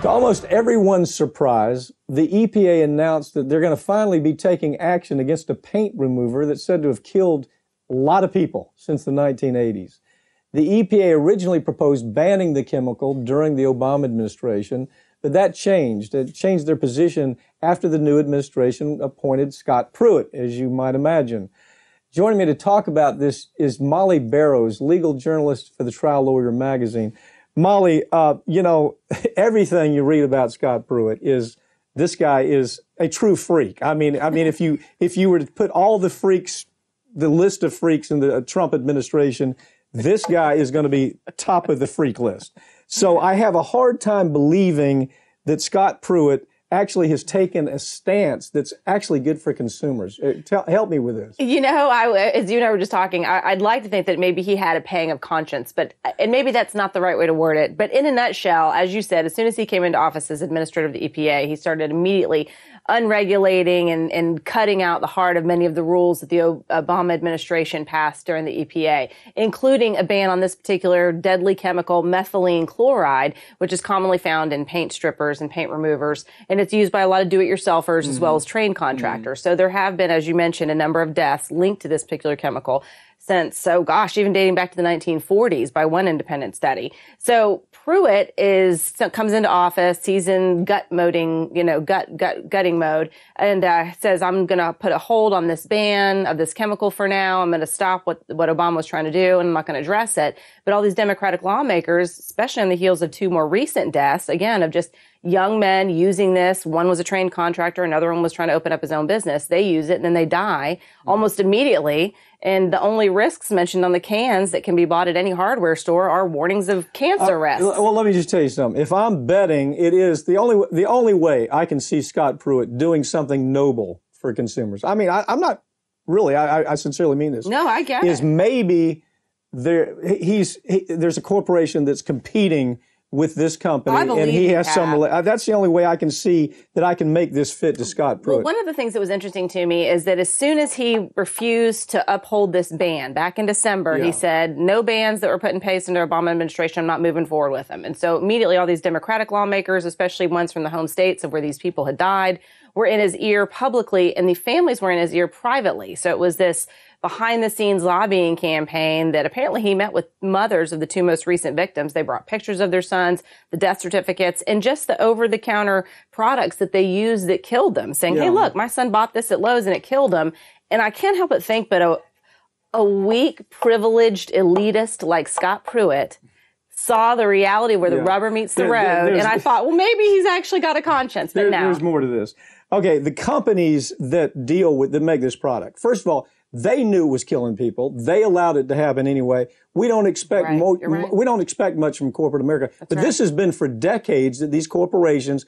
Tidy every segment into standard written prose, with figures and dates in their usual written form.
To almost everyone's surprise, the EPA announced that they're going to finally be taking action against a paint remover that's said to have killed a lot of people since the 1980s. The EPA originally proposed banning the chemical during the Obama administration, but that changed. It changed their position after the new administration appointed Scott Pruitt, as you might imagine. Joining me to talk about this is Molly Barrows, legal journalist for the Trial Lawyer magazine. Molly, everything you read about Scott Pruitt is this guy is a true freak. I mean, if you were to put all the freaks, the list of freaks in the Trump administration, this guy is going to be top of the freak list. So I have a hard time believing that Scott Pruitt actually has taken a stance that's actually good for consumers. Help me with this. As you and I were just talking, I'd like to think that maybe he had a pang of conscience, and maybe that's not the right way to word it. But in a nutshell, as you said, as soon as he came into office as administrator of the EPA, he started immediately unregulating and cutting out the heart of many of the rules that the Obama administration passed during the EPA, including a ban on this particular deadly chemical, methylene chloride, which is commonly found in paint strippers and paint removers. And it's used by a lot of do-it-yourselfers as well as trained contractors. So there have been, as you mentioned, a number of deaths linked to this particular chemical since, even dating back to the 1940s by one independent study. So Pruitt comes into office, he's in gutting mode, and says, I'm going to put a hold on this ban of this chemical for now. I'm going to stop what Obama was trying to do, and I'm not going to address it. But all these Democratic lawmakers, especially on the heels of two more recent deaths, again, of just young men using this. One was a trained contractor. Another one was trying to open up his own business. They use it and then they die almost immediately. And the only risks mentioned on the cans that can be bought at any hardware store are warnings of cancer risks. Well, let me just tell you something. If I'm betting, it is the only way I can see Scott Pruitt doing something noble for consumers. I mean, I'm not really, I sincerely mean this. No, I get it. Is maybe there's a corporation that's competing with this company, and he has that's the only way I can see that I can make this fit to Scott Pruitt. Well, one of the things that was interesting to me is that as soon as he refused to uphold this ban back in December, he said, no bans that were put in place under Obama administration, I'm not moving forward with them. And so immediately all these Democratic lawmakers, especially ones from the home states of where these people had died, were in his ear publicly, and the families were in his ear privately. So it was this behind-the-scenes lobbying campaign that apparently he met with mothers of the two most recent victims. They brought pictures of their sons, the death certificates, and just the over-the-counter products that they used that killed them, saying, hey, look, my son bought this at Lowe's and it killed him. And I can't help but think, but a weak, privileged elitist like Scott Pruitt saw the reality where the rubber meets the road, and I thought, well, maybe he's actually got a conscience. But there's more to this. Okay, the companies that make this product, first of all, they knew it was killing people. They allowed it to happen anyway. We don't expect we don't expect much from corporate America. This has been for decades that this corporation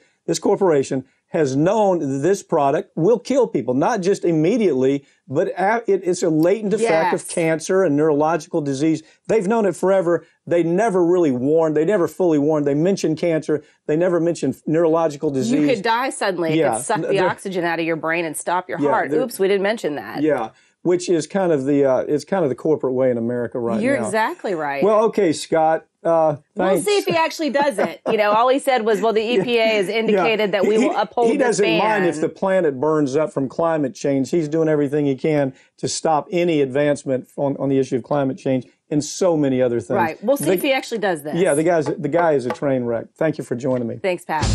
has known that this product will kill people, not just immediately, but it's a latent effect of cancer and neurological disease. They've known it forever. They never really warned. They never fully warned. They mentioned cancer. They never mentioned neurological disease. You could die suddenly. It could suck the oxygen out of your brain and stop your heart. Oops, we didn't mention that. Yeah. Which is kind of the corporate way in America right now. You're exactly right. Well, okay, Scott. Thanks. We'll see if he actually does it. All he said was, well, the EPA has indicated that we will uphold this ban. He doesn't mind if the planet burns up from climate change. He's doing everything he can to stop any advancement on the issue of climate change and so many other things. Right. We'll see if he actually does this. Yeah, the guy is a train wreck. Thank you for joining me. Thanks, Pat.